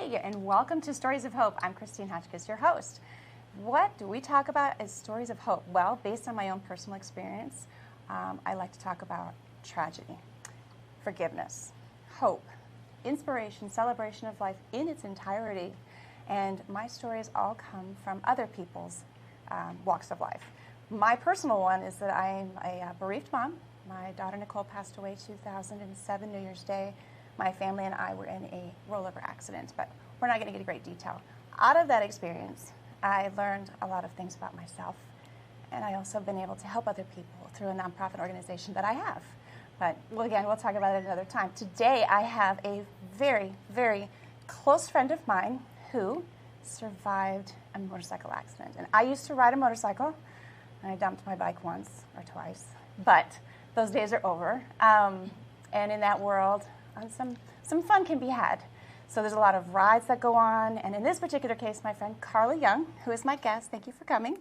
Hey, and welcome to Stories of Hope. I'm Christine Hotchkiss, your host. What do we talk about as stories of hope? Well, based on my own personal experience, I like to talk about tragedy, forgiveness, hope, inspiration, celebration of life in its entirety. And my stories all come from other people's walks of life. My personal one is that I'm a bereaved mom. My daughter Nicole passed away 2007, New Year's Day. My family and I were in a rollover accident, but we're not going to get into great detail. Out of that experience, I learned a lot of things about myself, and I also have been able to help other people through a nonprofit organization that I have. But again, we'll talk about it another time. Today, I have a very, very close friend of mine who survived a motorcycle accident. And I used to ride a motorcycle, and I dumped my bike once or twice, but those days are over. And in that world, some fun can be had. So there's a lot of rides that go on, and in this particular case, my friend Karla Young, who is my guest, thank you for coming,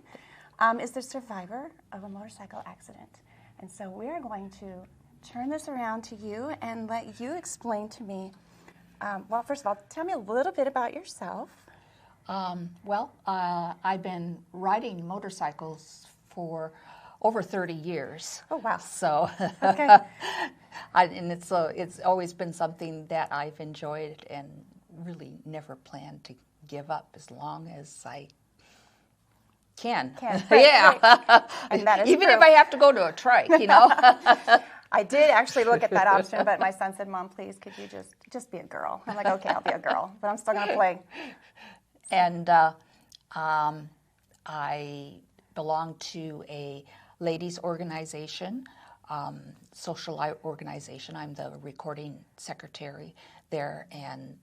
is the survivor of a motorcycle accident. And so we're going to turn this around to you and let you explain to me, well, first of all, tell me a little bit about yourself. I've been riding motorcycles for over 30 years. Oh, wow. So, okay. And it's always been something that I've enjoyed and really never planned to give up as long as I can. Right, yeah. Right. And that is even true. if I have to go to a trike, you know. I did actually look at that option, but my son said, "Mom, please, could you just be a girl?" I'm like, "Okay, I'll be a girl, but I'm still going to play." And I belong to a ladies' organization, social organization. I'm the recording secretary there, and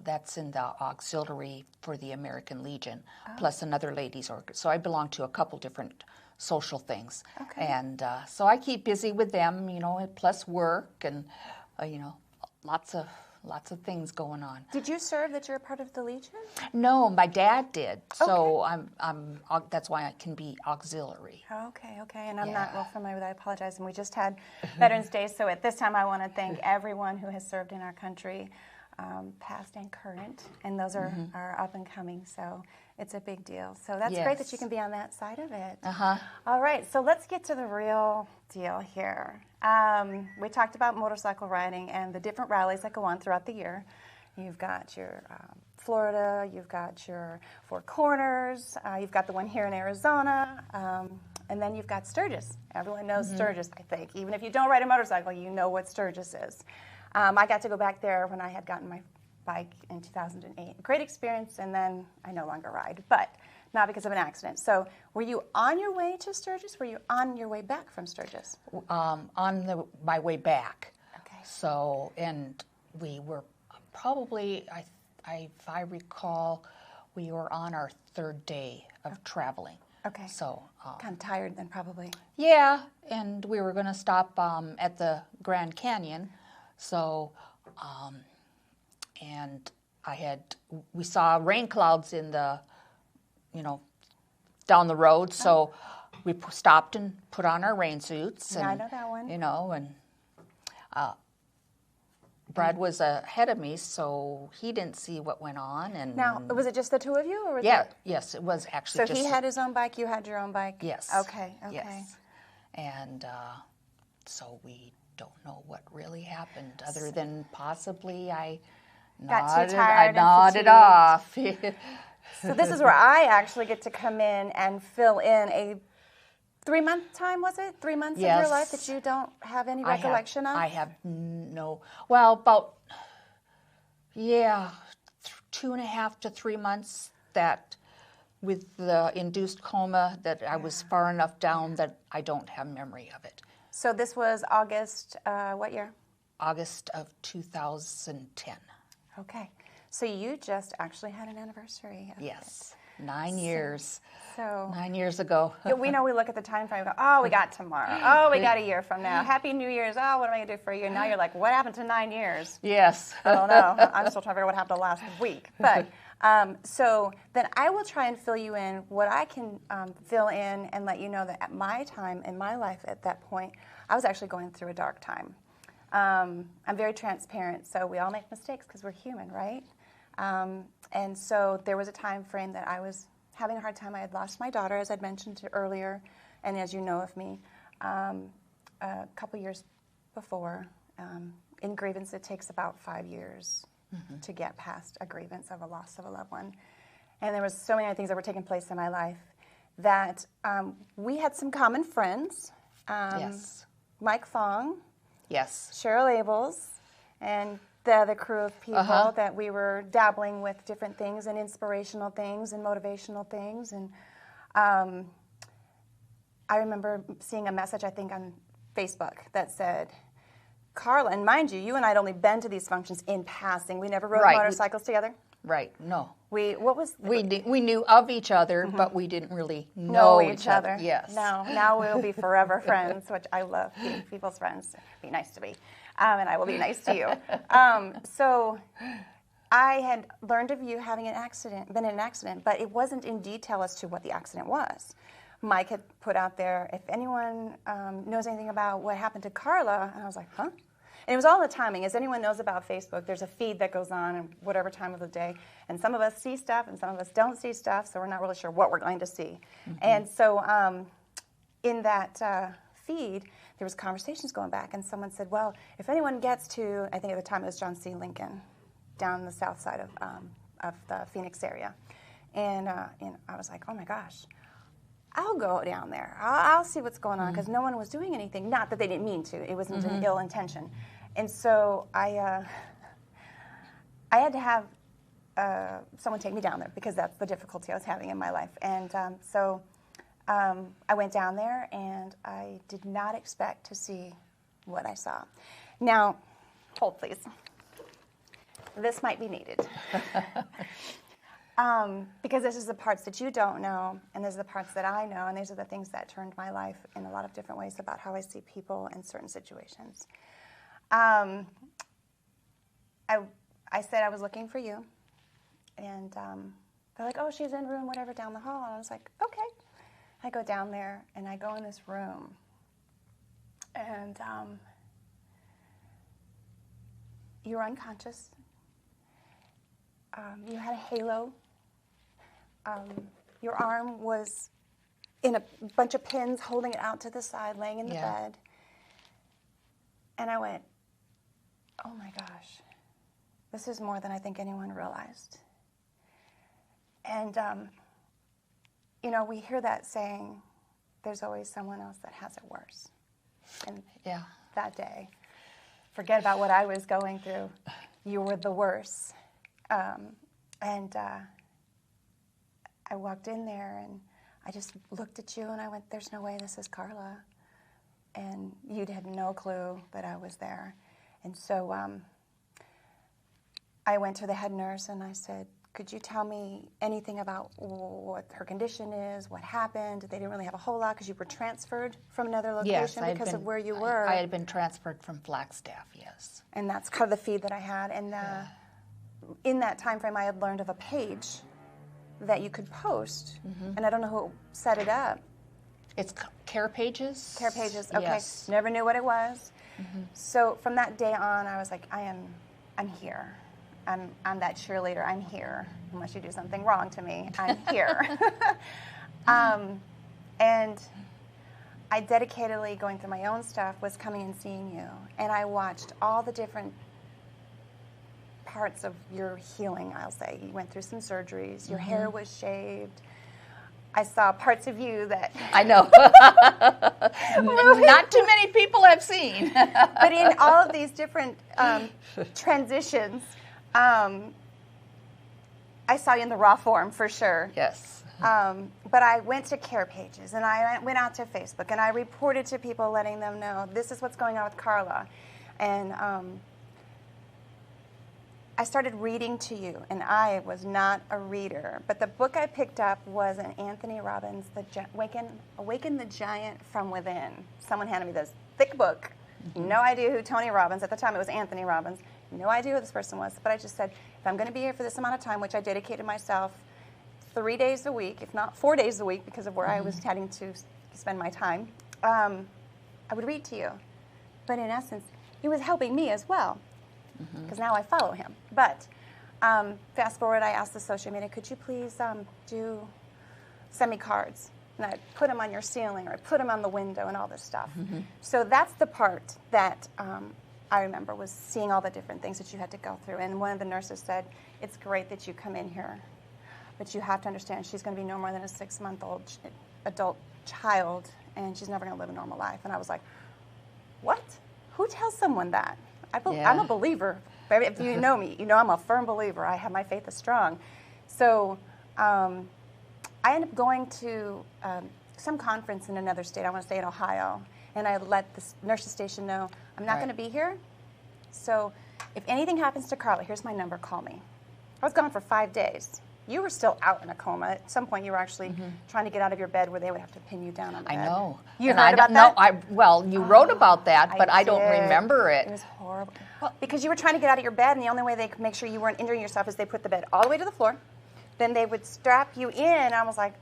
that's in the auxiliary for the American Legion, plus another ladies' org. So I belong to a couple different social things. Okay. And so I keep busy with them, you know, plus work and, you know, lots of things going on. Did you serve that you're a part of the Legion? No, my dad did. So Okay. I'm that's why I can be auxiliary. Okay. And I'm Yeah. not well familiar with that. I apologize. And we just had Veterans Day, so at this time I want to thank everyone who has served in our country, past and current, and those are up and coming. So it's a big deal. So that's great that you can be on that side of it. All right. So let's get to the real deal here. We talked about motorcycle riding and the different rallies that go on throughout the year. You've got your Florida, you've got your Four Corners, you've got the one here in Arizona, and then you've got Sturgis. Everyone knows Sturgis, I think. Even if you don't ride a motorcycle, you know what Sturgis is. I got to go back there when I had gotten my bike in 2008. Great experience, and then I no longer ride, but not because of an accident. So were you on your way to Sturgis? Were you on your way back from Sturgis? My way back. Okay. So, and we were probably, if I recall, we were on our third day of traveling. Okay. So. Kind of tired then, probably. Yeah, and we were going to stop at the Grand Canyon. So, and we saw rain clouds in the, you know, down the road. So we stopped and put on our rain suits. And, Yeah, I know that one. You know, and Brad was ahead of me, so he didn't see what went on. And Now, was it just the two of you? Or was yes, it was actually So he had his own bike, you had your own bike? Yes. Okay. Yes. And so we don't know what really happened, other than possibly I Got too tired and nodded off. So this is where I actually get to come in and fill in a 3-month time, was it? 3 months of your life that you don't have any recollection of? I have no, well, about, 2.5 to 3 months that with the induced coma that I was far enough down that I don't have memory of it. So this was August, what year? August of 2010. Okay. So you just actually had an anniversary of Yes. 9 years. So 9 years ago. we know we look at the time frame and go, oh, we got tomorrow. Oh, we got a year from now. Happy New Year's. Oh, what am I going to do for a year? Now you're like, what happened to 9 years? Yes. I don't know. I'm still trying to figure out what happened last week. But so then I will try and fill you in what I can fill in and let you know that at my time in my life at that point, I was actually going through a dark time. I'm very transparent, so we all make mistakes because we're human, right? And so there was a time frame that I was having a hard time. I had lost my daughter, as I'd mentioned earlier, and as you know of me, a couple years before. In grievance, it takes about 5 years to get past a grievance of a loss of a loved one. And there was so many other things that were taking place in my life that we had some common friends. Yes. Mike Fong, Yes. Cheryl Abels, and the other crew of people that we were dabbling with different things and inspirational things and motivational things. And I remember seeing a message, I think, on Facebook that said, Karla, and mind you, you and I had only been to these functions in passing. We never rode motorcycles together. Right. No. We knew of each other, but we didn't really know each other. Yes. No. Now we'll be forever friends, which I love being people's friends. Be nice to me, and I will be nice to you. So I had learned of you having been in an accident, but it wasn't in detail as to what the accident was. Mike had put out there, if anyone knows anything about what happened to Karla, and I was like, huh? And it was all the timing. As anyone knows about Facebook, there's a feed that goes on at whatever time of the day, and some of us see stuff and some of us don't see stuff, so we're not really sure what we're going to see. And so in that feed, there was conversations going back, and someone said, well, if anyone gets to, I think at the time it was John C. Lincoln, down the south side of the Phoenix area. And I was like, oh my gosh, I'll go down there. I'll see what's going on, because no one was doing anything. Not that they didn't mean to. It wasn't an ill intention. And so I had to have someone take me down there, because that's the difficulty I was having in my life. And so I went down there, and I did not expect to see what I saw. Now, hold please. This might be needed. Because this is the parts that you don't know, and these are the parts that I know, and these are the things that turned my life in a lot of different ways about how I see people in certain situations. I said I was looking for you, and they're like, oh, she's in room whatever down the hall, and I was like, okay. I go down there, and I go in this room, and you were unconscious. You had a halo. Your arm was in a bunch of pins, holding it out to the side, laying in the bed. And I went, oh my gosh, this is more than I think anyone realized. And, we hear that saying, there's always someone else that has it worse. And that day, forget about what I was going through. You were the worst. I walked in there, and I just looked at you, and I went, there's no way this is Karla. And you had no clue that I was there. And so I went to the head nurse, and I said, could you tell me anything about what her condition is, what happened? They didn't really have a whole lot, because you were transferred from another location because of where you were. I had been transferred from Flagstaff, yes. And that's kind of the feed that I had. And in that time frame, I had learned of a page that you could post, and I don't know who set it up. It's Care Pages? Care Pages, okay. Yes. Never knew what it was. So from that day on, I was like, I'm here. I'm that cheerleader. I'm here. Unless you do something wrong to me, I'm here. And I dedicatedly, going through my own stuff, was coming and seeing you. And I watched all the different parts of your healing, I'll say. You went through some surgeries. Your hair was shaved. I saw parts of you that... I know. Not too many people have seen. But in all of these different transitions, I saw you in the raw form, for sure. Yes. But I went to Care Pages, and I went out to Facebook, and I reported to people, letting them know, this is what's going on with Karla. And I started reading to you, and I was not a reader. But the book I picked up was an Anthony Robbins, Awaken the Giant from Within. Someone handed me this thick book. No idea who Tony Robbins, at the time it was Anthony Robbins. No idea who this person was. But I just said, if I'm going to be here for this amount of time, which I dedicated myself 3 days a week, if not 4 days a week, because of where I was heading to spend my time, I would read to you. But in essence, he was helping me as well, because now I follow him. But fast forward, I asked the social media, could you please send me cards? And I'd put them on your ceiling, or I'd put them on the window and all this stuff. So that's the part that I remember, was seeing all the different things that you had to go through. And one of the nurses said, it's great that you come in here, but you have to understand she's going to be no more than a 6-month-old adult child, and she's never going to live a normal life. And I was like, what? Who tells someone that? I'm a believer. If you know me, you know I'm a firm believer. I have my faith is strong. So I ended up going to some conference in another state, I want to say in Ohio, and I let the nurses station know, I'm not going to be here, so if anything happens to Karla, here's my number, call me. I was gone for 5 days. You were still out in a coma. At some point, you were actually trying to get out of your bed where they would have to pin you down on the bed. I know. You heard about that? Well, you wrote about that, but I don't remember it. It was horrible. Well, because you were trying to get out of your bed, and the only way they could make sure you weren't injuring yourself is they put the bed all the way to the floor. Then they would strap you in, and I was like,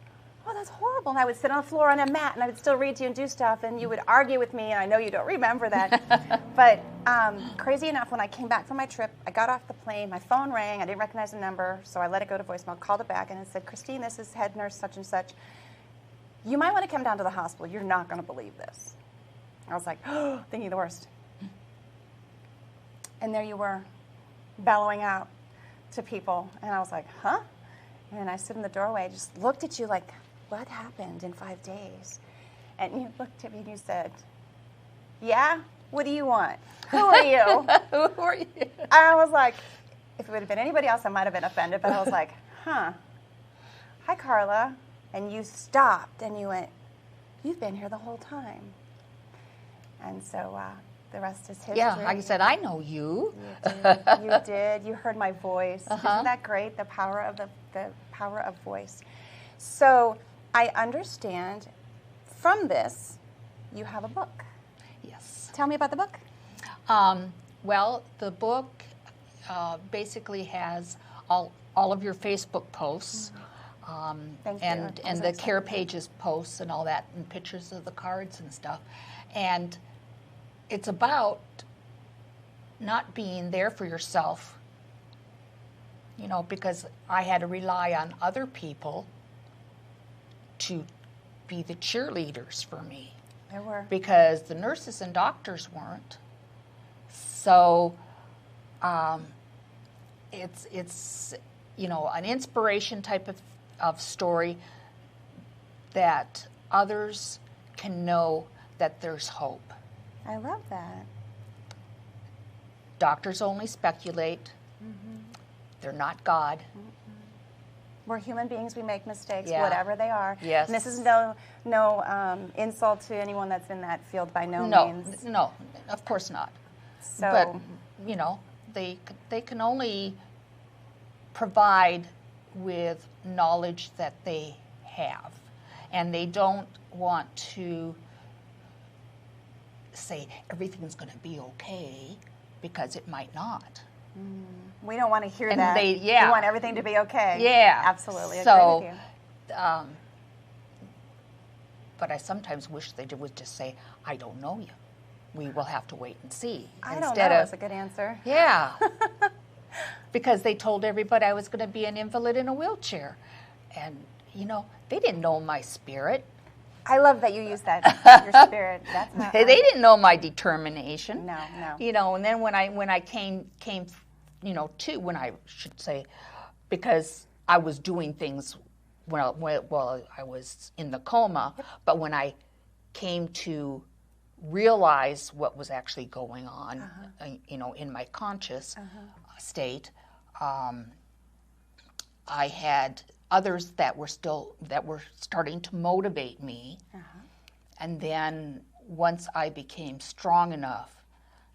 oh, that's horrible. And I would sit on the floor on a mat, and I would still read to you and do stuff, and you would argue with me, and I know you don't remember that. But crazy enough, when I came back from my trip, I got off the plane, my phone rang, I didn't recognize the number, so I let it go to voicemail, called it back, and it said, Christine, this is head nurse such and such. You might want to come down to the hospital. You're not going to believe this. I was like, oh, thinking the worst. And there you were, bellowing out to people, and I was like, huh? And I stood in the doorway, just looked at you like, what happened in 5 days? And you looked at me and you said, yeah? What do you want? Who are you? Who are you? I was like, if it would have been anybody else, I might have been offended, but I was like, huh. Hi, Karla. And you stopped and you went, you've been here the whole time. And so the rest is history. Yeah, like I said, I know you. You did. You heard my voice. Isn't that great? The power of the power of voice. So I understand from this, you have a book. Yes. Tell me about the book. Well, the book basically has all of your Facebook posts. And the care pages posts and all that, and pictures of the cards and stuff. And it's about not being there for yourself, you know, because I had to rely on other people to be the cheerleaders for me. There were. Because the nurses and doctors weren't. So it's you know, an inspiration type of story that others can know that there's hope. I love that. Doctors only speculate. They're not God. We're human beings. We make mistakes, Yeah. whatever they are. Yes. And this is no insult to anyone that's in that field by no means. No, of course not. So, but, you know, they can only provide with knowledge that they have. And they don't want to say everything's going to be okay, because it might not. we don't want to hear And that. they- yeah. We want everything to be okay. Yeah. Absolutely. So, agree with you. But I sometimes wish they would just say, I don't know you. We will have to wait and see. I don't know is a good answer. Yeah. Because they told everybody I was going to be an invalid in a wheelchair. And, you know, they didn't know my spirit. I love that you use that, your spirit. That's not They didn't know my determination. No. You know, and then when I came, you know, when I should say, because I was doing things while I was in the coma, but when I came to realize what was actually going on, you know, in my conscious state, I had others that were starting to motivate me. And then once I became strong enough,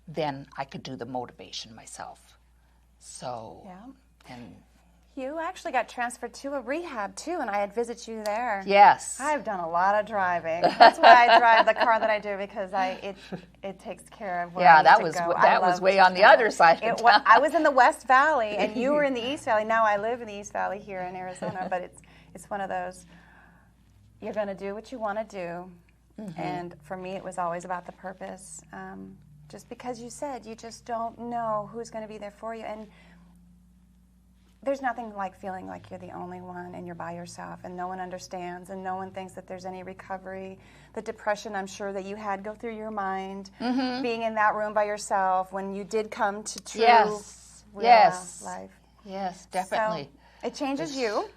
then I could do the motivation myself. So, and you actually got transferred to a rehab too, and I had visited you there. yes, I've done a lot of driving. That's why I drive the car that I do, because it takes care of where I need that to was go. that was way on the other side of town. I was in the West Valley, and you were in the East Valley. Now I live in the East Valley here in Arizona, but it's one of those, you're going to do what you want to do. And for me, it was always about the purpose. Just because you said you just don't know who's going to be there for you. And there's nothing like feeling like you're the only one and you're by yourself and no one understands and no one thinks that there's any recovery. The depression I'm sure that you had go through your mind, being in that room by yourself when you did come to true real life. Yes, definitely. So it changes you,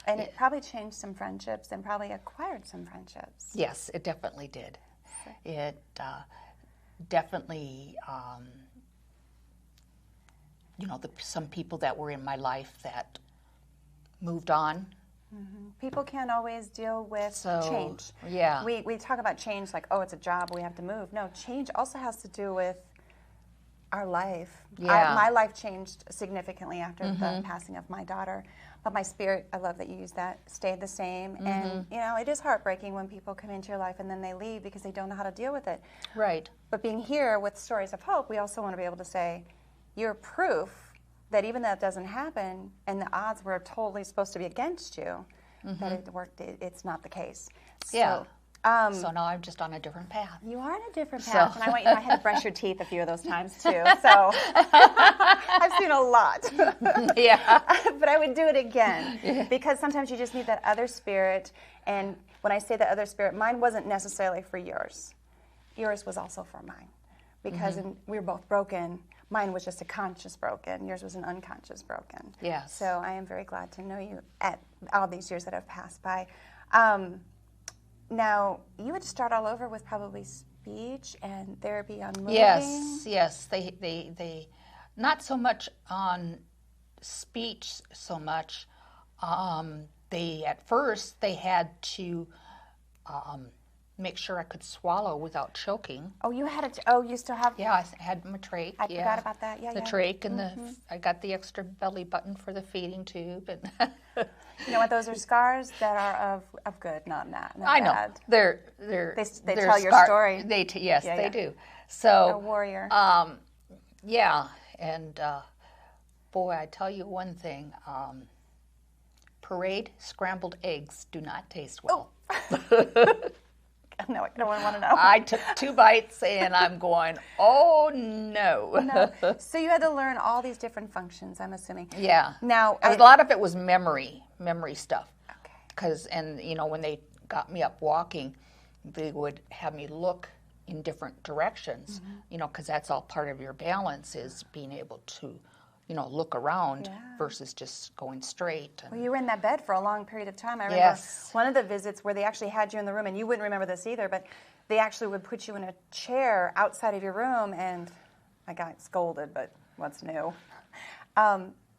and it probably changed some friendships and probably acquired some friendships. Yes, it definitely did. It definitely, some people that were in my life that moved on. People can't always deal with change. Yeah. We talk about change like, oh, it's a job, we have to move. No, change also has to do with our life. Yeah. My life changed significantly after the passing of my daughter. But my spirit, I love that you used that, stayed the same. And, it is heartbreaking when people come into your life and then they leave because they don't know how to deal with it. Right. But being here with Stories of Hope, we also want to be able to say, you're proof that even though that doesn't happen and the odds were totally supposed to be against you, that it worked, it's not the case. So, so now I'm just on a different path. You are on a different path, and I want you to know I had to brush your teeth a few of those times too. So I've seen a lot. Yeah. But I would do it again because sometimes you just need that other spirit. And when I say the other spirit, mine wasn't necessarily for yours. Yours was also for mine because we were both broken. Mine was just a conscious broken. Yours was an unconscious broken. Yes. So I am very glad to know you at all these years that have passed by. Now, you had to start all over with probably speech and therapy on moving. Yes. They not so much on speech so much. At first they had to make sure I could swallow without choking. Oh, you had you still have? Yeah, I had my trach. I forgot about that. Yeah, the trach and I got the extra belly button for the feeding tube. And you know what? Those are scars that are of good, not I know. bad. They tell your story. They do. So a warrior. Yeah, and boy, I tell you one thing. Parade scrambled eggs do not taste well. Oh. No, I don't want to know. I took 2 bites and I'm going, oh no. So you had to learn all these different functions, I'm assuming. Yeah. Now, a lot of it was memory stuff. Okay. Because, when they got me up walking, they would have me look in different directions, because that's all part of your balance is being able to, look around versus just going straight. Well, you were in that bed for a long period of time. I remember one of the visits where they actually had you in the room, and you wouldn't remember this either, but they actually would put you in a chair outside of your room, and I got scolded, but what's new?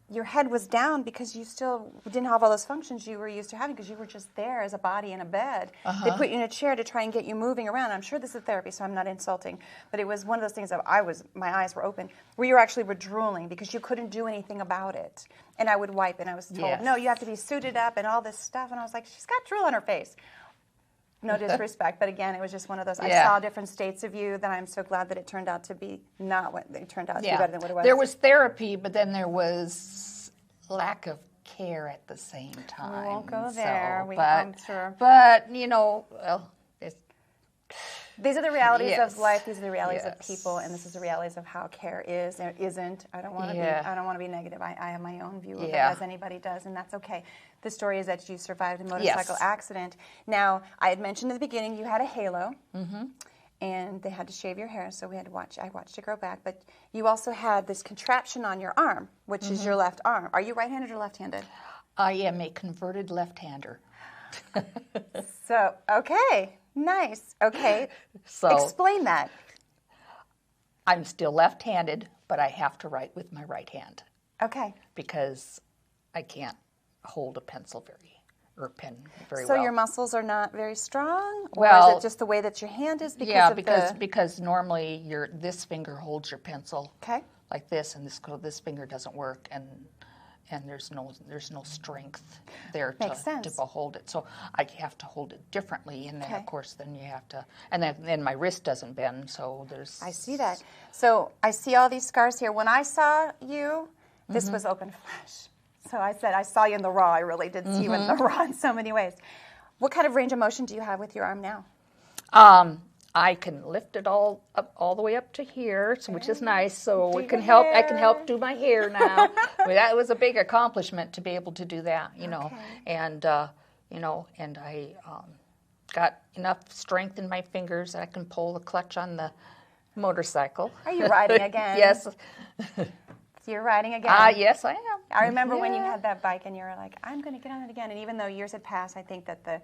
Your head was down because you still didn't have all those functions you were used to having because you were just there as a body in a bed. They put you in a chair to try and get you moving around. I'm sure this is therapy, so I'm not insulting, but it was one of those things that my eyes were open, where you actually were drooling because you couldn't do anything about it. And I would wipe, and I was told, no, you have to be suited up and all this stuff. And I was like, she's got drool on her face. No disrespect, but again, it was just one of those. I saw different states of you that I'm so glad that it turned out to be not what they turned out to be better than what it was. There was therapy, but then there was lack of care at the same time. We won't go there. I'm sure. But, these are the realities of life. These are the realities of people, and this is the realities of how care is or isn't. I don't want to be. I don't want to be negative. I have my own view of it, as anybody does, and that's okay. The story is that you survived a motorcycle accident. Now, I had mentioned at the beginning you had a halo, and they had to shave your hair, so I watched it grow back. But you also had this contraption on your arm, which is your left arm. Are you right-handed or left-handed? I am a converted left-hander. So, okay. Nice. Okay. So explain that. I'm still left-handed, but I have to write with my right hand. Okay. Because I can't hold a pen very well. So your muscles are not very strong? Or is it just the way that your hand is? Because normally this finger holds your pencil like this, and this finger doesn't work, and there's no strength there to hold it. So I have to hold it differently, and then of course then you have to, and then my wrist doesn't bend, so there's. I see that. So I see all these scars here. When I saw you, this was open flesh. So I said I saw you in the raw. I really did see you in the raw in so many ways. What kind of range of motion do you have with your arm now? I can lift it all up, all the way up to here, which is nice. So it can help. I can help do my hair now. Well, that was a big accomplishment to be able to do that, you know. And you know, and I got enough strength in my fingers that I can pull the clutch on the motorcycle. Are you riding again? Yes. You're riding again? Yes, I am. I remember when you had that bike and you were like, I'm going to get on it again. And even though years had passed, I think that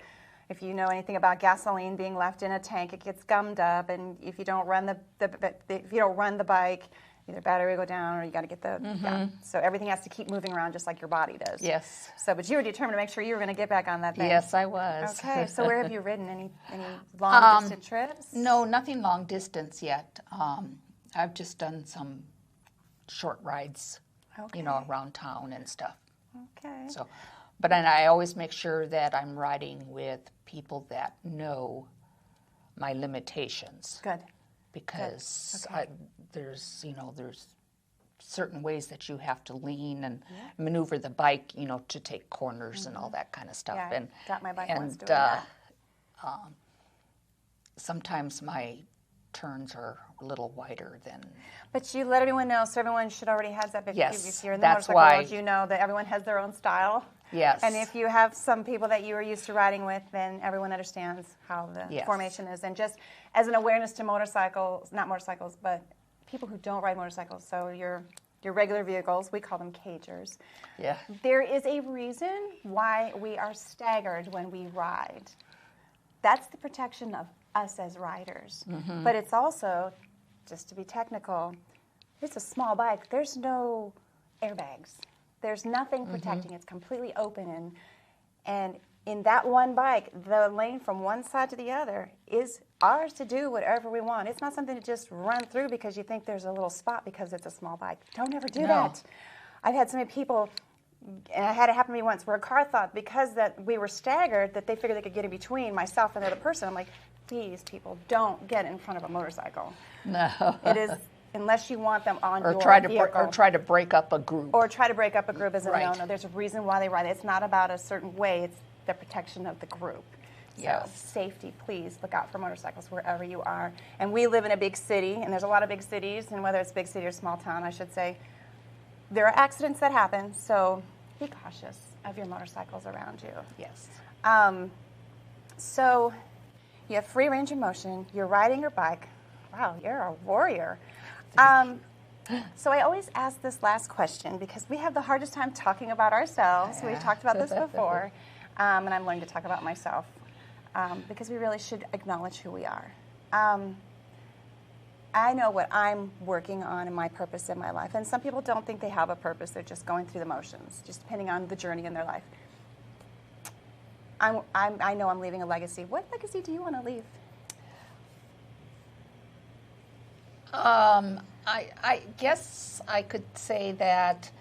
if you know anything about gasoline being left in a tank, it gets gummed up. And if you don't run the bike, either battery will go down or you got to get the so everything has to keep moving around just like your body does. Yes. So, but you were determined to make sure you were going to get back on that thing. Yes, I was. Okay. So where have you ridden? Any long distance trips? No, nothing long distance yet. I've just done some short rides, you know, around town and stuff. Okay. So, but then I always make sure that I'm riding with people that know my limitations. Good. Because there's certain ways that you have to lean and maneuver the bike, you know, to take corners and all that kind of stuff. Yeah, and got my bike once doing that. Sometimes my turns are a little wider than. But you let everyone know, so everyone should already have that. Yes, if you're in the that's motorcycle why. world, you know that everyone has their own style. Yes. And if you have some people that you are used to riding with, then everyone understands how the formation is. And just as an awareness to motorcycles, not motorcycles, but people who don't ride motorcycles, so your regular vehicles, we call them cagers. Yeah. There is a reason why we are staggered when we ride. That's the protection of us as riders. But it's also, just to be technical, it's a small bike. There's no airbags. There's nothing protecting. It's completely open. And in that one bike, the lane from one side to the other is ours to do whatever we want. It's not something to just run through because you think there's a little spot because it's a small bike. Don't ever do that. I've had so many people, and I had it happen to me once, where a car thought because that we were staggered that they figured they could get in between myself and the other person. I'm like, please, people, don't get in front of a motorcycle. No. It is, unless you want them on your vehicle. Or try to break up a group. Or try to break up a group as a no-no. There's a reason why they ride. It's not about a certain way. It's the protection of the group. So safety, please look out for motorcycles wherever you are. And we live in a big city, and there's a lot of big cities, and whether it's big city or small town, I should say, there are accidents that happen, so be cautious of your motorcycles around you. Yes. So you have free range of motion. You're riding your bike. Wow, you're a warrior. So I always ask this last question because we have the hardest time talking about ourselves. We've talked about this before, and I'm learning to talk about myself because we really should acknowledge who we are. I know what I'm working on and my purpose in my life, and some people don't think they have a purpose. They're just going through the motions, just depending on the journey in their life. I know I'm leaving a legacy. What legacy do you want to leave? I guess I could say that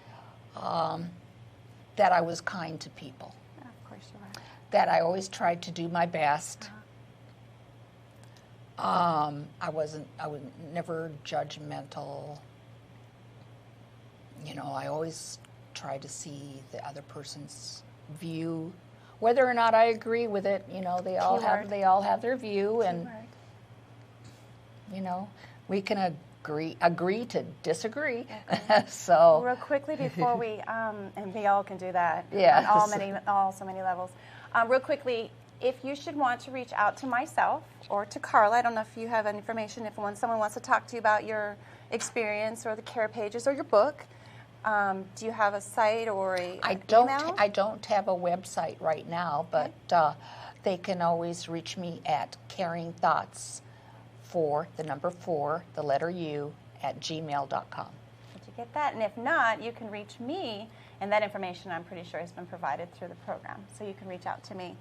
that I was kind to people. Yeah, of course you are. That I always tried to do my best. I was never judgmental. You know, I always tried to see the other person's view, whether or not I agree with it. You know, they all have their view, and you know, we can agree to disagree. Okay. So real quickly before we and we all can do that. Yes. On so many levels. Real quickly, if you should want to reach out to myself or to Karla, I don't know if you have any information. If someone wants to talk to you about your experience or the care pages or your book, do you have a site or email? I don't have a website right now, but they can always reach me at Caring Thoughts for the number 4, the letter U, at gmail.com. Did you get that? And if not, you can reach me, and that information I'm pretty sure has been provided through the program, so you can reach out to me.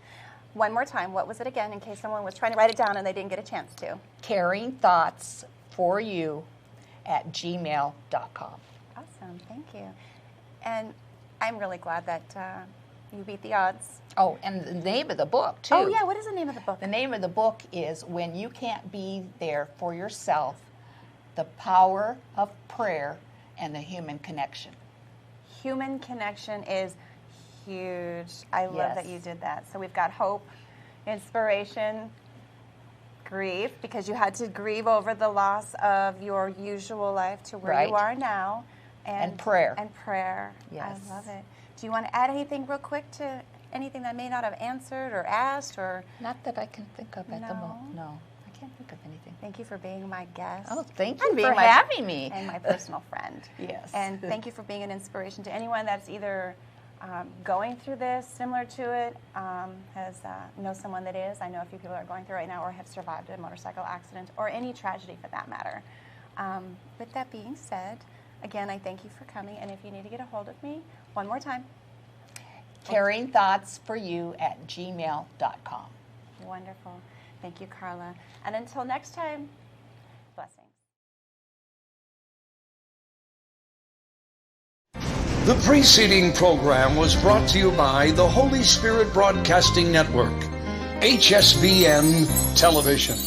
One more time, what was it again, in case someone was trying to write it down and they didn't get a chance to? Caring Thoughts for You at gmail.com. Awesome, thank you. And I'm really glad that you beat the odds. Oh, and the name of the book, too. Oh, yeah, what is the name of the book? The name of the book is When You Can't Be There for Yourself, The Power of Prayer and the Human Connection. Human connection is huge. I love that you did that. So we've got hope, inspiration, grief because you had to grieve over the loss of your usual life to where you are now. And prayer. And prayer. Yes. I love it. Do you want to add anything real quick to anything that I may not have answered or asked? Or not that I can think of at the moment. No, I can't think of anything. Thank you for being my guest. Oh, thank you for having me. And my personal friend. Yes. And thank you for being an inspiration to anyone that's either going through this, similar to it, knows someone that is. I know a few people are going through right now or have survived a motorcycle accident or any tragedy for that matter. With that being said, again, I thank you for coming. And if you need to get a hold of me, one more time. caringthoughtsforyou@gmail.com. Wonderful. Thank you, Karla. And until next time, blessings. The preceding program was brought to you by the Holy Spirit Broadcasting Network, HSBN Television.